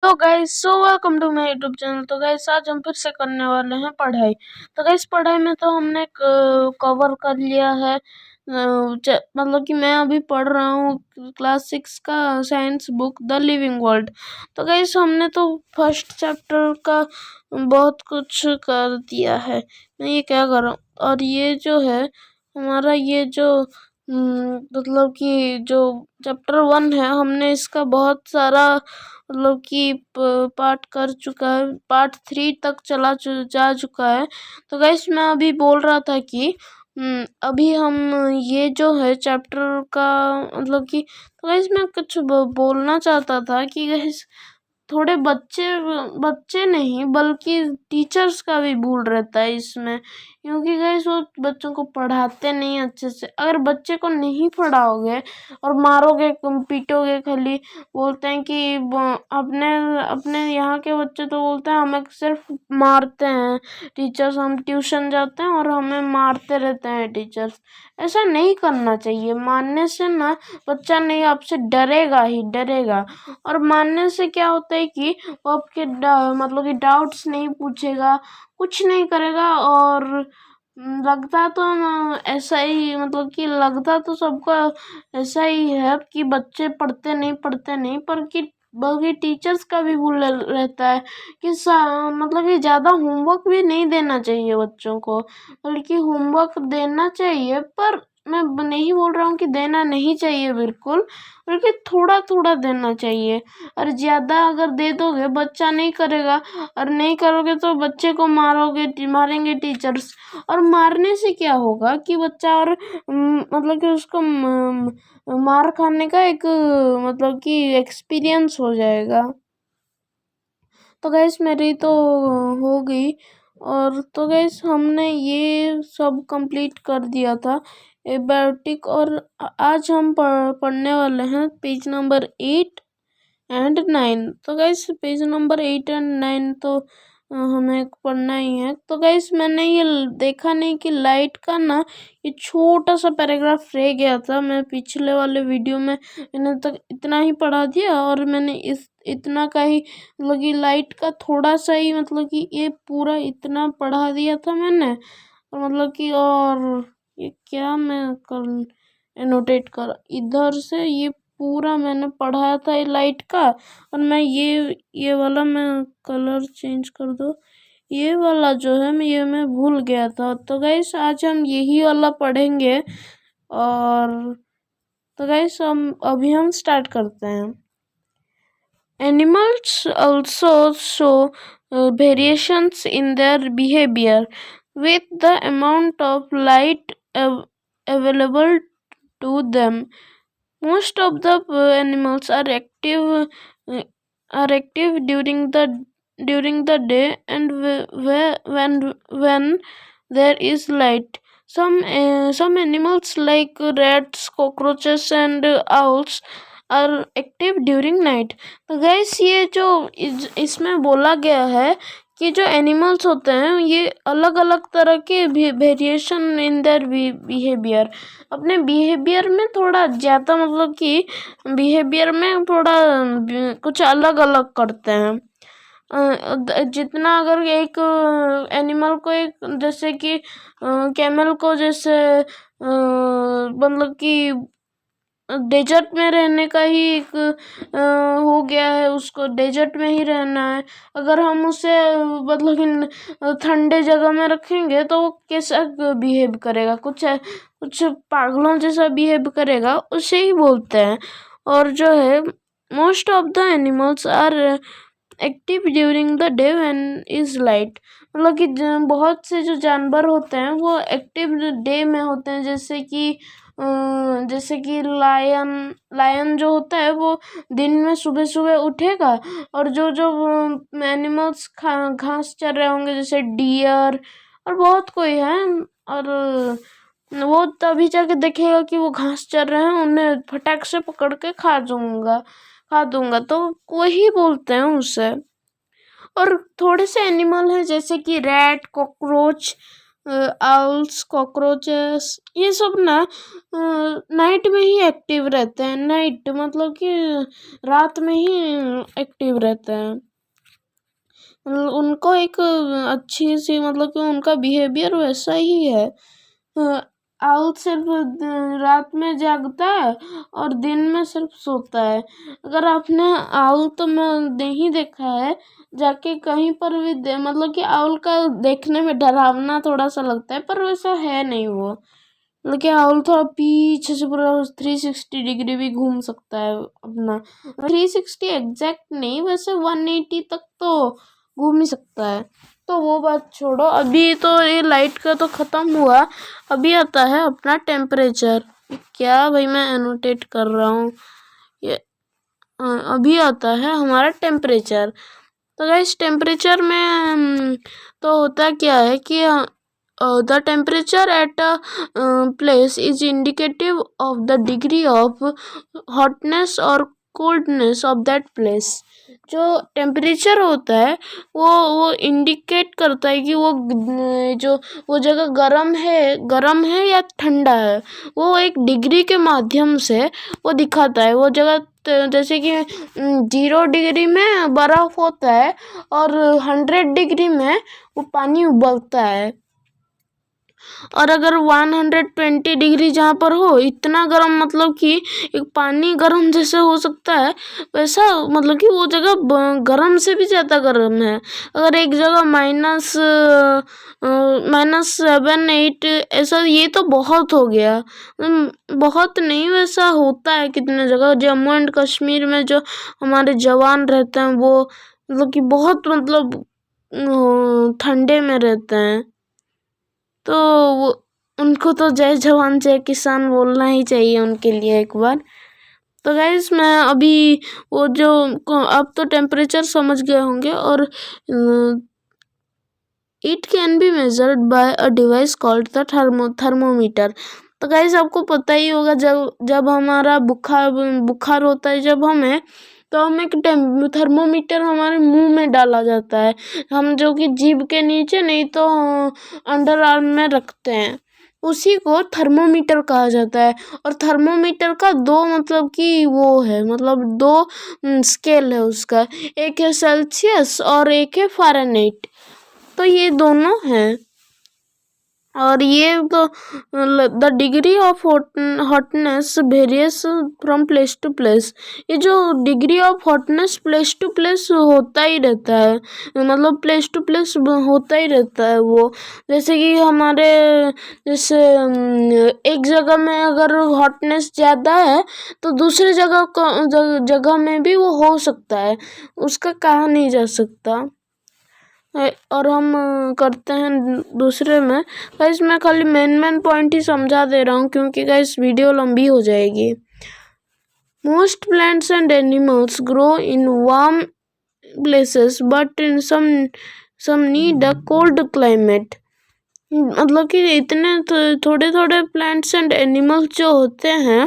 तो guys welcome to my YouTube channel. तो guys आज हम फिर से करने वाले हैं पढ़ाई। तो गाइस पढ़ाई में तो हमने कवर कर लिया है। मतलब कि मैं अभी पढ़ रहा हूँ क्लास 6 का science book the living world. तो गाइस हमने तो फर्स्ट चैप्टर का बहुत कुछ कर दिया है। मैं ये क्या कर रहा हूँ, और ये जो है हमारा ये जो मतलब कि जो चैप्टर 1 है, हमने इसका बहुत सारा मतलब कि पार्ट कर चुका है। पार्ट 3 तक जा चुका है। तो गाइस मैं अभी बोल रहा था कि अभी हम ये जो है चैप्टर का मतलब कि, तो गाइस मैं कुछ बोलना चाहता था कि गाइस थोड़े बच्चे नहीं बल्कि टीचर्स का भी भूल रहता है इसमें, क्योंकि गाइस वो बच्चों को पढ़ाते नहीं अच्छे से। अगर बच्चे को नहीं पढ़ाओगे और मारोगे पीटोगे, खाली बोलते हैं कि अपने अपने यहाँ के बच्चे तो बोलते हैं हमें सिर्फ मारते हैं टीचर्स, हम ट्यूशन जाते हैं और हमें मारते रहते हैं टीचर्स। ऐसा नहीं करना चाहिए। मारने से ना बच्चा नहीं आपसे डरेगा ही डरेगा, और मानने से क्या होता है कि वो आपके मतलब कि डाउट्स नहीं पूछेगा, कुछ नहीं करेगा। और लगता तो ना ऐसा ही, मतलब कि लगता तो सबको ऐसा ही है कि बच्चे पढ़ते नहीं पर कि बल्कि टीचर्स का भी भूल रहता है कि मतलब कि ज़्यादा होमवर्क भी नहीं देना चाहिए बच्चों को, बल्कि होमवर्क देना चाहिए। पर मैं नहीं बोल रहा हूँ कि देना नहीं चाहिए बिल्कुल, बल्कि थोड़ा थोड़ा देना चाहिए। और ज़्यादा अगर दे दोगे बच्चा नहीं करेगा, और नहीं करोगे तो बच्चे को मारेंगे टीचर्स। और मारने से क्या होगा कि बच्चा और मतलब कि उसको मार खाने का एक मतलब कि एक्सपीरियंस हो जाएगा। तो गैस मेरी तो हो गई। और तो गैस हमने ये सब कंप्लीट कर दिया था एबायोटिक। और आज हम पढ़ने वाले हैं पेज नंबर 8 एंड 9। तो गैस पेज नंबर 8 एंड 9 तो हमें पढ़ना ही है। तो गैस मैंने ये देखा नहीं कि लाइट का ना ये छोटा सा पैराग्राफ रह गया था। मैं पिछले वाले वीडियो में मैंने तक इतना ही पढ़ा दिया, और मैंने इतना का ही मतलब कि लाइट का थोड़ा सा ही, मतलब कि ये पूरा इतना पढ़ा दिया था मैंने। और मतलब कि और ये क्या मैं कर एनोटेट कर इधर से ये पूरा मैंने पढ़ाया था ये लाइट का। और मैं ये वाला मैं कलर चेंज कर दो, ये वाला जो है मैं भूल गया था। तो गाइस आज हम यही वाला पढ़ेंगे। और तो गाइस अभी हम स्टार्ट करते हैं। Animals also show variations in their behavior with the amount of light available to them. Most of the animals uh, are active during the day and when there is light. Some animals like rats, cockroaches, and owls are active during night. तो gas ये जो इसमें बोला गया है कि जो animals होते हैं ये अलग अलग तरह के वेरिएशन इन देयर बिहेवियर, अपने बिहेवियर में थोड़ा ज़्यादा, मतलब कि बिहेवियर में थोड़ा कुछ अलग अलग करते हैं। जितना अगर एक एनिमल को, एक जैसे कि कैमल को जैसे मतलब कि डेजर्ट में रहने का ही एक हो गया है, उसको डेजर्ट में ही रहना है। अगर हम उसे मतलब कि ठंडे जगह में रखेंगे तो वो कैसा बिहेव करेगा, कुछ पागलों जैसा बिहेव करेगा, उसे ही बोलते हैं। और जो है most of the animals are active during the day when is light, मतलब कि बहुत से जो जानवर होते हैं वो एक्टिव डे में होते हैं। जैसे कि लायन जो होता है वो दिन में सुबह सुबह उठेगा, और जो जो एनिमल्स घास चर रहे होंगे जैसे डियर और बहुत कोई है, और वो तभी जाके देखेगा कि वो घास चर रहे हैं, उन्हें फटाक से पकड़ के खा दूंगा। तो वही बोलते हैं उसे। और थोड़े से एनिमल है जैसे कि रैट, कॉकरोच, आउल्स, कॉकरोचेस, ये सब ना नाइट में ही एक्टिव रहते हैं। नाइट मतलब कि रात में ही एक्टिव रहते हैं। उनको एक अच्छी सी मतलब कि उनका बिहेवियर वैसा ही है। आउल सिर्फ रात में जागता है और दिन में सिर्फ सोता है। अगर आपने आउल तो मैं नहीं देखा है जाके कहीं पर भी मतलब कि आउल का देखने में डरावना थोड़ा सा लगता है, पर वैसा है नहीं वो। लेकिन आउल थोड़ा पीछे से पूरा 360 डिग्री भी घूम सकता है अपना। 360 एग्जैक्ट नहीं, वैसे 180 तक तो घूम ही सकता है। तो वो बात छोड़ो, अभी तो ये लाइट का तो खत्म हुआ। अभी आता है अपना टेम्परेचर। क्या भाई, मैं एनोटेट कर रहा हूँ ये। अभी आता है हमारा टेम्परेचर। तो गाइस टेम्परेचर में तो होता क्या है कि the temperature at a place is indicative of the degree of hotness और कोल्डनेस ऑफ दैट प्लेस। जो टेम्परेचर होता है वो इंडिकेट करता है कि वो जगह गर्म है या ठंडा है। वो एक डिग्री के माध्यम से वो दिखाता है। वो जगह जैसे कि 0 डिग्री में बर्फ होता है और 100 डिग्री में वो पानी उबलता है। और अगर 120 डिग्री जहाँ पर हो, इतना गर्म मतलब कि एक पानी गर्म जैसे हो सकता है, वैसा मतलब कि वो जगह गर्म से भी ज़्यादा गर्म है। अगर एक जगह -7, -8 ऐसा, ये तो बहुत हो गया। बहुत नहीं, वैसा होता है कितने जगह। जम्मू एंड कश्मीर में जो हमारे जवान रहते हैं वो मतलब कि बहुत मतलब ठंडे में रहते हैं। तो वो उनको तो जय जवान जय किसान बोलना ही चाहिए उनके लिए एक बार। तो गाइस मैं अभी वो जो अब तो टेम्परेचर समझ गए होंगे। और it can be measured by a device called the thermometer. तो गाइस आपको पता ही होगा, जब हमारा बुखार होता है जब हमें, तो हम एक थर्मोमीटर हमारे मुंह में डाला जाता है। हम जो कि जीभ के नीचे नहीं तो अंडर आर्म में रखते हैं, उसी को थर्मोमीटर कहा जाता है। और थर्मोमीटर का दो मतलब कि वो है, मतलब दो स्केल है उसका। एक है सेल्सियस और एक है फ़ारेनहाइट। तो ये दोनों हैं। और ये तो the degree of hotness various from place to place. ये जो degree of hotness place to place होता ही रहता है, मतलब प्लेस टू प्लेस होता ही रहता है वो। जैसे कि हमारे जैसे एक जगह में अगर हॉटनेस ज़्यादा है तो दूसरी जगह में भी वो हो सकता है, उसका कहा नहीं जा सकता। और हम करते हैं दूसरे में। गाइस मैं खाली मेन पॉइंट ही समझा दे रहा हूँ क्योंकि गाइस वीडियो लंबी हो जाएगी। Most plants and animals grow in warm places but in some need a cold climate. मतलब कि इतने थोड़े थोड़े प्लांट्स एंड एनिमल्स जो होते हैं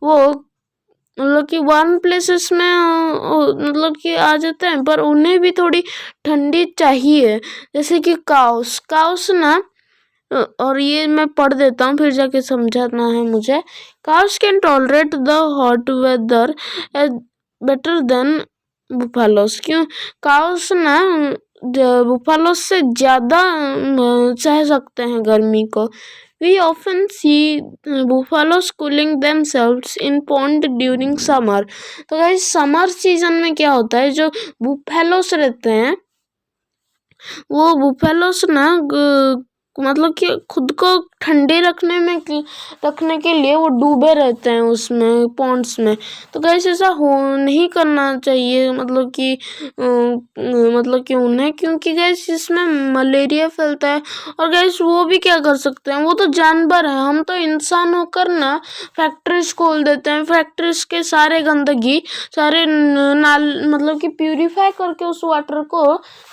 वो मतलब कि वार्म प्लेसेस में मतलब कि आ जाते हैं, पर उन्हें भी थोड़ी ठंडी चाहिए। जैसे कि काउस ना, और ये मैं पढ़ देता हूँ फिर जाके समझाना है मुझे। Cows can tolerate the hot weather better than buffaloes. क्यों? काउस ना बुफालोस से ज़्यादा सह सकते हैं गर्मी को। We often see buffaloes cooling themselves in pond during summer। तो गाइस समर सीजन में क्या होता है, जो बुफेलोस रहते हैं वो बुफेलोस ना मतलब कि खुद को ठंडे रखने के लिए वो डूबे रहते हैं उसमें, पॉन्ड्स में। तो गाइस ऐसा नहीं करना चाहिए, मतलब कि उन्हें, क्योंकि गाइस इसमें मलेरिया फैलता है। और गाइस वो भी क्या कर सकते हैं, वो तो जानवर है। हम तो इंसान होकर ना फैक्ट्रीज खोल देते हैं। फैक्ट्रीज के सारे गंदगी सारे मतलब कि प्यूरिफाई करके उस वाटर को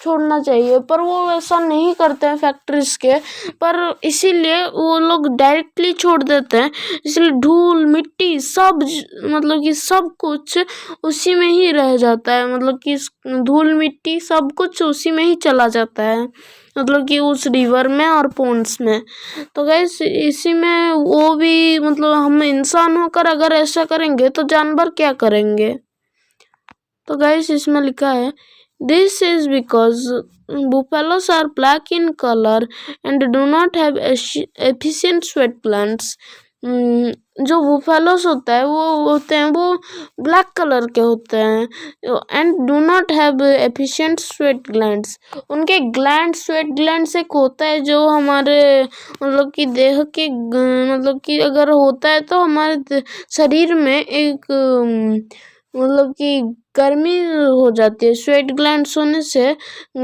छोड़ना चाहिए, पर वो ऐसा नहीं करते हैं फैक्ट्रीज के। पर इसीलिए वो लोग डायरेक्टली छोड़ देते हैं, इसलिए धूल मिट्टी सब मतलब कि सब कुछ उसी में ही रह जाता है, मतलब कि धूल मिट्टी सब कुछ उसी में ही चला जाता है, मतलब कि उस रिवर में और पोन्स में। तो गैस इसी में वो भी मतलब हम इंसान होकर अगर ऐसा करेंगे तो जानवर क्या करेंगे। तो गैस इसमें लिखा है this is because buffaloes are black in color and do not have efficient sweat glands। जो बुफेलोस होता है वो ब्लैक कलर के होते हैं and do not have efficient sweat glands. उनके स्वेट ग्लैंड्स एक होता है जो हमारे मतलब कि देह के मतलब कि अगर होता है तो हमारे शरीर में एक मतलब कि गर्मी हो जाती है, स्वेट ग्लैंड्स होने से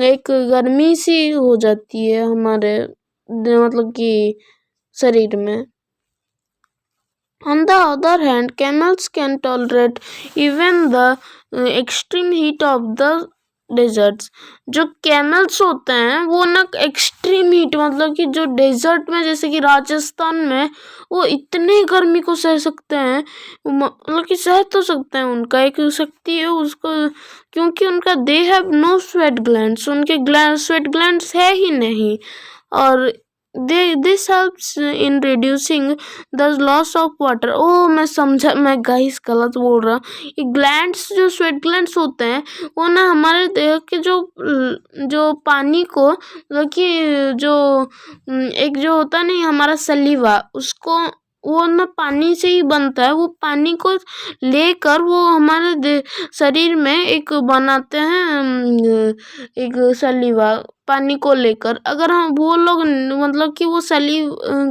एक गर्मी सी हो जाती है हमारे मतलब कि शरीर में। On the other hand, camels can tolerate even the extreme heat of the deserts. जो कैमल्स होते हैं वो ना एक्सट्रीम हीट मतलब कि जो डेजर्ट में जैसे कि राजस्थान में वो इतने गर्मी को सह सकते हैं, मतलब कि सह तो सकते हैं, उनका एक शक्ति है उसको, क्योंकि उनका they have no sweat glands, उनके स्वेट ग्लैंड्स है ही नहीं। और this helps in reducing the loss of water. ओ मैं समझा, मैं गाइस गलत बोल रहा। ये ग्लैंड्स जो स्वेट ग्लैंड्स होते हैं वो ना हमारे देह के जो पानी को मतलब कि जो एक जो होता नहीं हमारा सलीवा, उसको वो ना पानी से ही बनता है, वो पानी को लेकर वो हमारे शरीर में एक बनाते हैं एक सलीवा पानी को लेकर। अगर हम वो लोग मतलब कि वो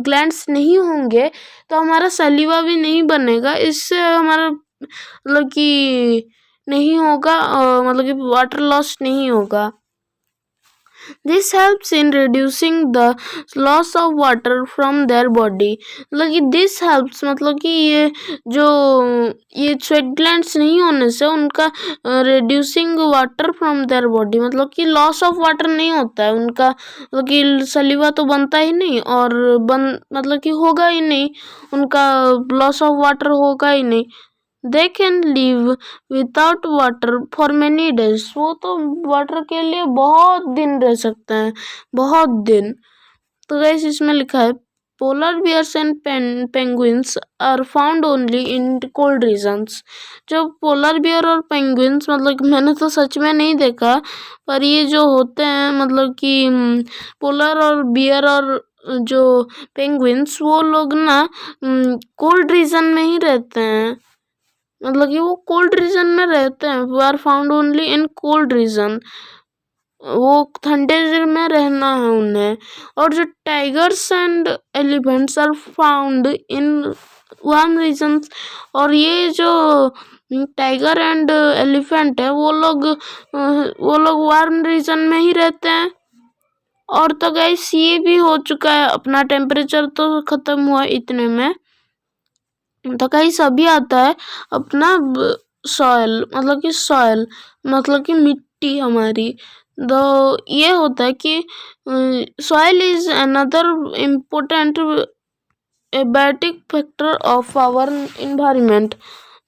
ग्लैंड्स नहीं होंगे तो हमारा सलीवा भी नहीं बनेगा, इससे हमारा मतलब कि नहीं होगा मतलब कि वाटर लॉस नहीं होगा। This helps in reducing the loss of water from their body। मतलब कि this helps मतलब कि ये sweat glands नहीं होने से उनका reducing water from their body मतलब कि loss of water नहीं होता है उनका, मतलब कि सलीवा तो बनता ही नहीं और मतलब कि होगा ही नहीं, उनका loss of water होगा ही नहीं। They can live without water for many days। वो तो वाटर के लिए बहुत दिन रह सकते हैं, बहुत दिन। तो गाइस इसमें लिखा है polar bears and penguins are found only in cold regions. जो पोलर बियर और पेंगुइन्स मतलब मैंने तो सच में नहीं देखा, पर ये जो होते हैं मतलब कि पोलर और बियर और जो पेंगुइन्स वो लोग ना कोल्ड रीजन में ही रहते हैं, मतलब कि वो कोल्ड रीजन में रहते हैं। We are found only in cold region, वो ठंडे में रहना है उन्हें। और जो tigers and elephants are found in warm regions. और ये जो टाइगर एंड एलिफेंट है वो लोग वार्म रीजन में ही रहते हैं। और तो गाइस ये भी हो चुका है, अपना टेम्परेचर तो खत्म हुआ इतने में। तो गाइस अभी आता है अपना सॉइल मतलब कि मिट्टी हमारी। तो ये होता है कि soil is another important abiotic factor of our environment.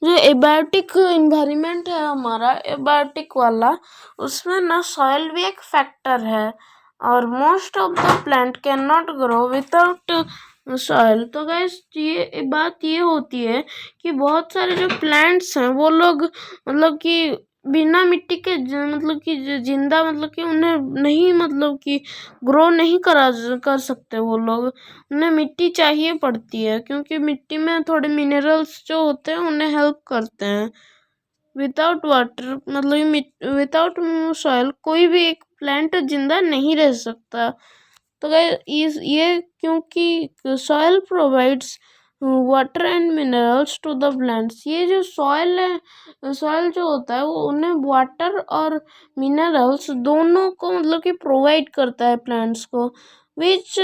जो एबायोटिक इन्वायरमेंट है हमारा एबायोटिक वाला, उसमें ना सॉइल भी एक फैक्टर है और most of the plant can not grow without soil. तो गाइस ये बात ये होती है कि बहुत सारे जो प्लांट्स हैं वो लोग मतलब कि बिना मिट्टी के मतलब कि जिंदा मतलब कि उन्हें नहीं मतलब कि ग्रो नहीं कर सकते वो लोग, उन्हें मिट्टी चाहिए पड़ती है क्योंकि मिट्टी में थोड़े मिनरल्स जो होते हैं उन्हें हेल्प करते हैं। विदाउट वाटर मतलब विदाउट सॉइल कोई भी एक प्लांट जिंदा नहीं रह सकता। तो ये क्योंकि soil provides water and minerals to the plants. ये जो सॉइल है, सॉइल जो होता है वो उन्हें वाटर और मिनरल्स दोनों को मतलब कि प्रोवाइड करता है प्लांट्स को, which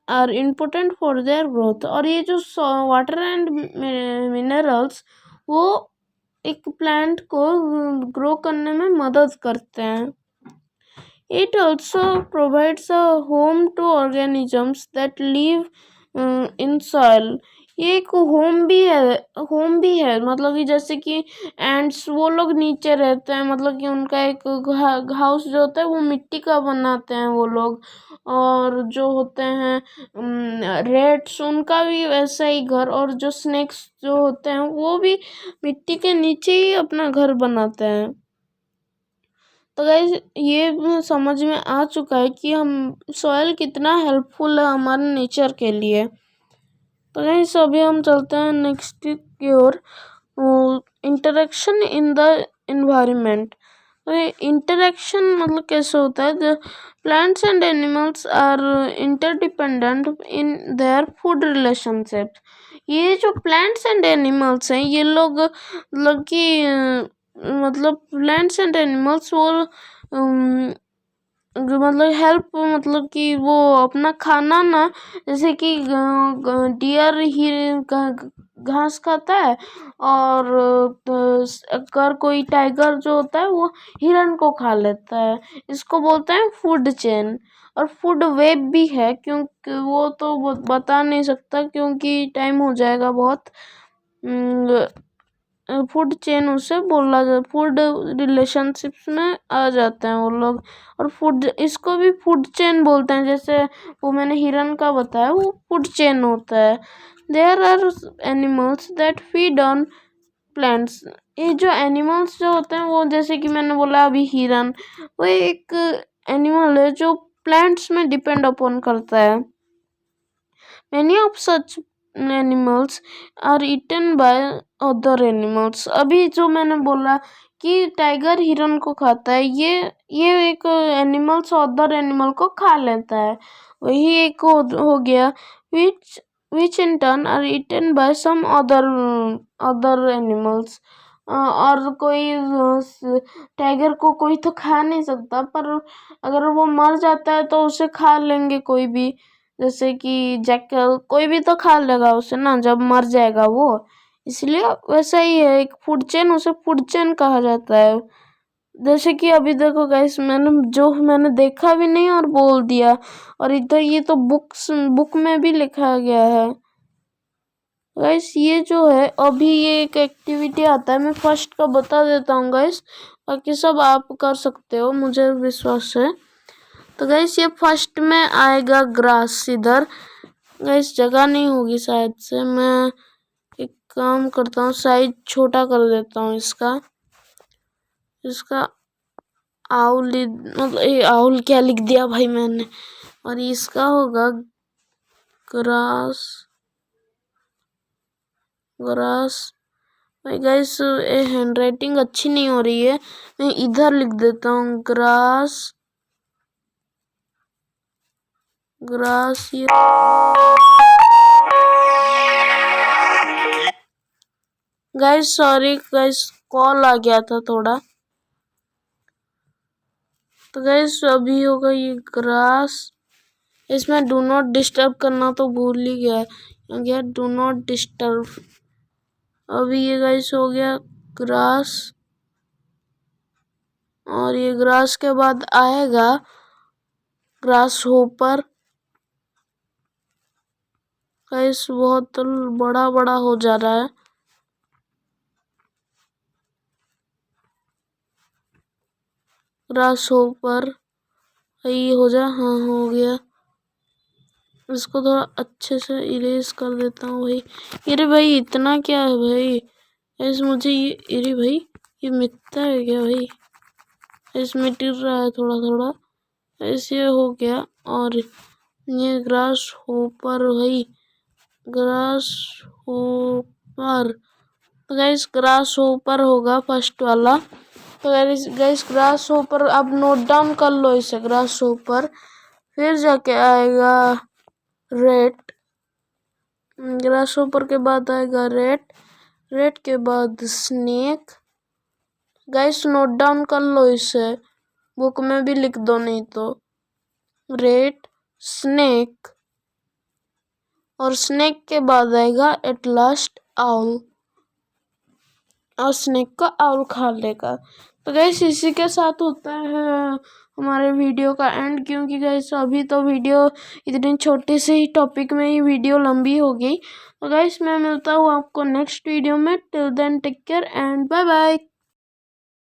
are important for their growth. और ये जो वाटर एंड मिनरल्स वो एक प्लांट को ग्रो करने में मदद करते हैं। It also provides a home to organisms that live in soil. ये एक होम भी है मतलब कि जैसे कि एंड्स वो लोग नीचे रहते हैं, मतलब कि उनका एक हाउस जो होता है वो मिट्टी का बनाते हैं वो लोग। और जो होते हैं रेड्स, उनका भी वैसा ही घर। और जो स्नेक्स जो होते हैं वो भी मिट्टी के नीचे ही अपना घर बनाते हैं। तो गाइस ये समझ में आ चुका है कि हम सॉइल कितना हेल्पफुल है हमारे नेचर के लिए। तो गाइस अभी हम चलते हैं नेक्स्ट की ओर, interaction in the environment. Interaction मतलब कैसे होता है? The plants and animals are interdependent in their food relationship. ये जो प्लांट्स एंड एनिमल्स हैं ये लोग मतलब कि मतलब प्लांट्स एंड एनिमल्स वो मतलब हेल्प मतलब कि वो अपना खाना ना, जैसे कि डियर ही घास खाता है। और अगर कोई टाइगर जो होता है वो हिरन को खा लेता है। इसको बोलते हैं फूड चेन। और फूड वेब भी है, क्योंकि वो तो बता नहीं सकता क्योंकि टाइम हो जाएगा बहुत। फूड चेन उसे बोला जाए, फूड रिलेशनशिप्स में आ जाते हैं वो लोग। और फूड इसको भी फूड चेन बोलते हैं, जैसे वो मैंने हिरन का बताया वो फूड चेन होता है। There are animals that feed on plants. ये जो एनिमल्स जो होते हैं वो, जैसे कि मैंने बोला अभी हिरन, वो एक एनिमल है जो प्लांट्स में डिपेंड अपॉन करता है। Many of such animals are eaten by other animals. अभी जो मैंने बोला कि टाइगर हिरन को खाता है, ये एक एनिमल्स अदर एनिमल को खा लेता है, वही एक हो गया। which in turn are eaten by some other animals. और कोई टाइगर को कोई तो खा नहीं सकता, पर अगर वो मर जाता है तो उसे खा लेंगे कोई भी, जैसे कि जैकल, कोई भी तो खा लेगा उसे ना जब मर जाएगा वो। इसलिए वैसा ही है एक फूड चेन, उसे फूड चेन कहा जाता है। जैसे कि अभी देखो गाइस, मैंने देखा भी नहीं और बोल दिया। और इधर ये तो बुक में भी लिखा गया है। गाइस ये जो है अभी ये एक एक्टिविटी आता है, मैं फर्स्ट का बता देता हूँ गाइस, बाकी सब आप कर सकते हो, मुझे विश्वास है। तो गाइस ये फर्स्ट में आएगा ग्रास। इधर गाइस जगह नहीं होगी शायद से, मैं एक काम करता हूँ साइज छोटा कर देता हूँ इसका आउल, मतलब ये आउल क्या लिख दिया भाई मैंने। और इसका होगा ग्रास। भाई गाइस ये हैंडराइटिंग अच्छी नहीं हो रही है, मैं इधर लिख देता हूँ ग्रास। ये गाइस सॉरी गाइस, कॉल आ गया था थोड़ा। तो गाइस अभी होगा ये ग्रास। इसमें डू नॉट डिस्टर्ब करना तो भूल ही गया, डू नॉट डिस्टर्ब। अभी ये गाइस हो गया ग्रास। और ये ग्रास के बाद आएगा ग्रास होपर। गाइस बहुत बड़ा बड़ा हो जा रहा है। ग्रास होपर ये हो जा, हाँ हो गया। इसको थोड़ा अच्छे से इरेज कर देता हूँ भाई। अरे भाई इतना क्या है भाई, ऐसे मुझे ये, अरे भाई ये मिटता है क्या भाई? ऐसे मिट रहा है थोड़ा थोड़ा, ऐसे हो गया। और ये ग्रास होपर भाई, ग्रास होपर। तो गाइस ग्रास होपर होगा फर्स्ट वाला। तो गाइस ग्रास होपर अब नोट डाउन कर लो इसे, ग्रास होपर। फिर जाके आएगा रेट। ग्रास होपर के बाद आएगा रेट के बाद स्नेक। गाइस नोट डाउन कर लो इसे, बुक में भी लिख दो नहीं तो। रेट, स्नेक, और स्नेक के बाद आएगा एट लास्ट आउल। स्नेक का और खा लेगा। तो गैस इसी के साथ होता है हमारे वीडियो का एंड, क्योंकि गैस अभी तो वीडियो इतनी छोटे से ही टॉपिक में ही वीडियो लंबी हो गई। तो गैस मैं मिलता हूँ आपको नेक्स्ट वीडियो में। Till then take care and bye bye.